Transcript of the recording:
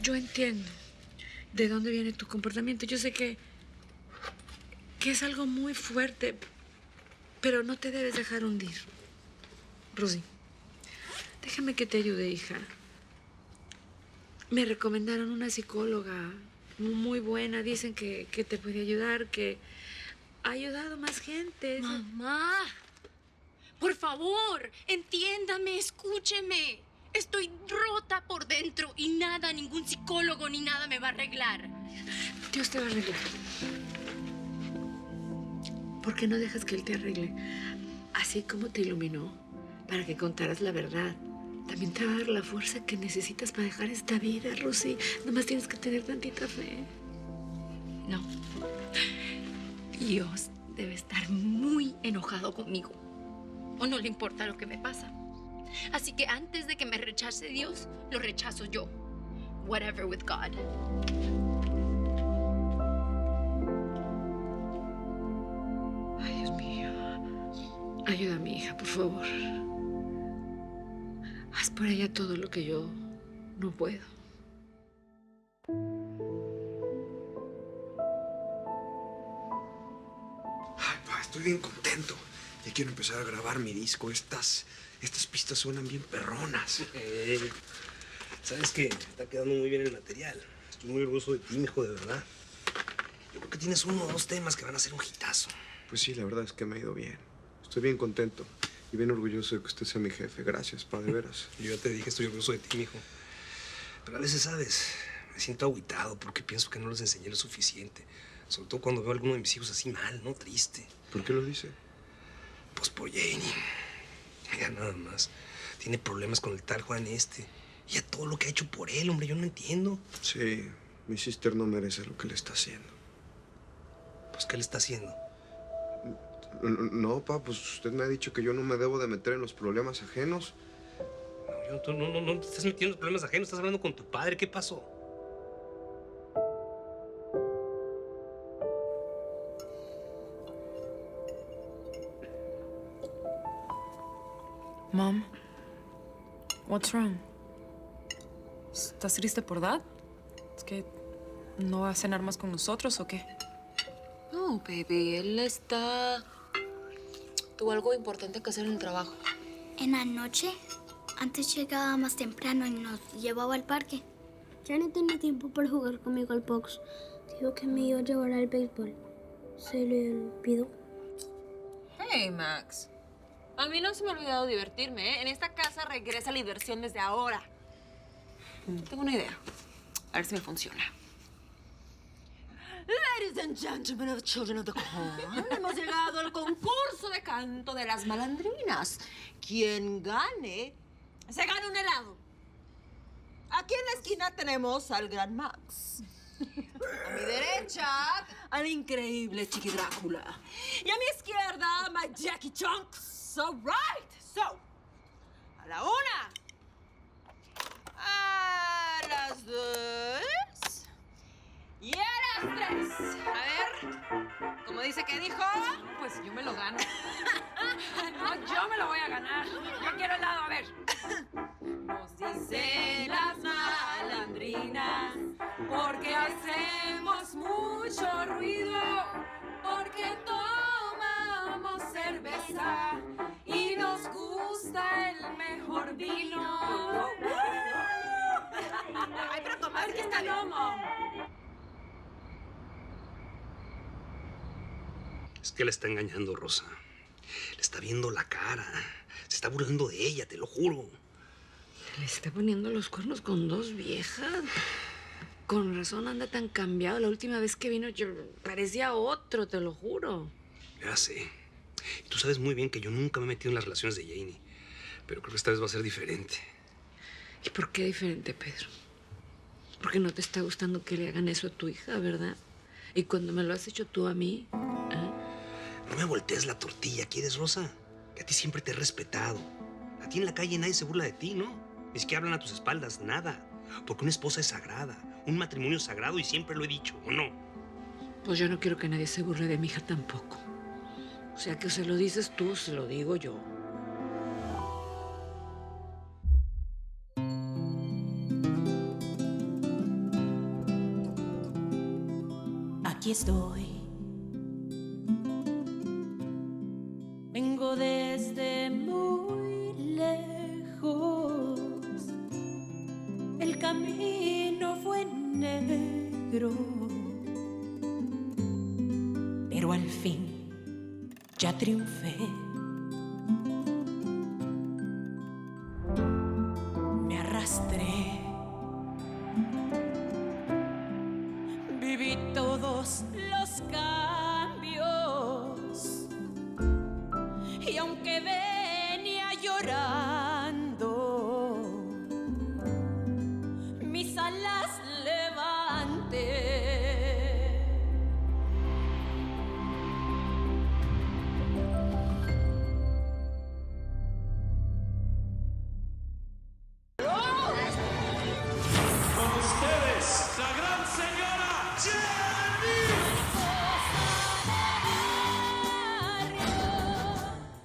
yo entiendo de dónde viene tu comportamiento. Yo sé que es algo muy fuerte, pero no te debes dejar hundir. Rosy, déjame que te ayude, hija. Me recomendaron una psicóloga muy buena. Dicen que te puede ayudar, que ha ayudado a más gente. Mamá, por favor, entiéndame, escúcheme. Estoy rota por dentro y nada, ningún psicólogo ni nada me va a arreglar. Dios te va a arreglar. ¿Por qué no dejas que Él te arregle? Así como te iluminó para que contaras la verdad, también te va a dar la fuerza que necesitas para dejar esta vida, Rosy. Nomás tienes que tener tantita fe. No. Dios debe estar muy enojado conmigo. O no le importa lo que me pasa. Así que antes de que me rechace Dios, lo rechazo yo. Whatever with God. Ay, Dios mío. Ayuda a mi hija, por favor. Haz por ella todo lo que yo no puedo. Ay, pa, estoy bien contento. Ya quiero empezar a grabar mi disco. Estas pistas suenan bien perronas. ¿Sabes qué? Está quedando muy bien el material. Estoy muy orgulloso de ti, mijo, de verdad. Yo creo que tienes 1 o 2 temas que van a ser un hitazo. Pues sí, la verdad es que me ha ido bien. Estoy bien contento y bien orgulloso de que usted sea mi jefe. Gracias, pa, de veras. Yo ya te dije, estoy orgulloso de ti, mijo. Pero a veces, ¿sabes? Me siento agüitado porque pienso que no les enseñé lo suficiente. Sobre todo cuando veo a alguno de mis hijos así mal, ¿no? Triste. ¿Por qué lo dice? Pues por Jenny. Ya nada más. Tiene problemas con el tal Juan este. Y ya todo lo que ha hecho por él, hombre, yo no entiendo. Sí, mi sister no merece lo que le está haciendo. Pues, ¿qué le está haciendo? No, pa, pues usted me ha dicho que yo no me debo de meter en los problemas ajenos. No, tú no te estás metiendo en problemas ajenos. Estás hablando con tu padre. ¿Qué pasó? Mom, what's wrong? ¿Estás triste por Dad? ¿Es que no va a cenar más con nosotros o qué? No, baby, tuvo algo importante que hacer en el trabajo. En la noche, antes llegaba más temprano y nos llevaba al parque. Ya no tenía tiempo para jugar conmigo al box. Dijo que me iba a llevar al béisbol. ¿Se le olvidó? Hey, Max. A mí no se me ha olvidado divertirme, ¿eh? En esta casa regresa la diversión desde ahora. Tengo una idea. A ver si me funciona. Ladies and gentlemen of children of the corn, hemos llegado al concurso de canto de las malandrinas. Quien gane, se gana un helado. Aquí en la esquina tenemos al gran Max. A mi derecha, al increíble Chiqui Drácula. Y a mi izquierda, my Jackie Chunks. All right. So, a la 1, a las 2 y a las 3. A ver, ¿cómo dice que dijo? Pues yo me lo gano. No, yo me lo voy a ganar. Yo quiero helado, a ver. Nos dicen las malandrinas porque hacemos mucho ruido, porque tomamos cerveza y nos gusta el mejor vino. Ay, pero toma, ¿qué está lomo? Es que le está engañando, Rosa. Le está viendo la cara. Se está burlando de ella, te lo juro. Le está poniendo los cuernos con 2 viejas. Con razón anda tan cambiado. La última vez que vino yo parecía otro, te lo juro. Ya sé. Y tú sabes muy bien que yo nunca me he metido en las relaciones de Janie. Pero creo que esta vez va a ser diferente. ¿Y por qué diferente, Pedro? Porque no te está gustando que le hagan eso a tu hija, ¿verdad? Y cuando me lo has hecho tú a mí, ¿eh? No me voltees la tortilla, ¿quieres, Rosa? Que a ti siempre te he respetado. A ti en la calle nadie se burla de ti, ¿no? Ni siquiera hablan a tus espaldas, nada. Porque una esposa es sagrada, un matrimonio es sagrado y siempre lo he dicho, ¿o no? Pues yo no quiero que nadie se burle de mi hija tampoco. O sea, que se lo dices tú, se lo digo yo. aquí estoy. Vengo desde muy lejos. El camino fue negro, pero al fin ya triunfé. Me arrastré. Viví todos los cambios y aunque venía llorando, mis alas levanté. Con ustedes, la gran señora Jen.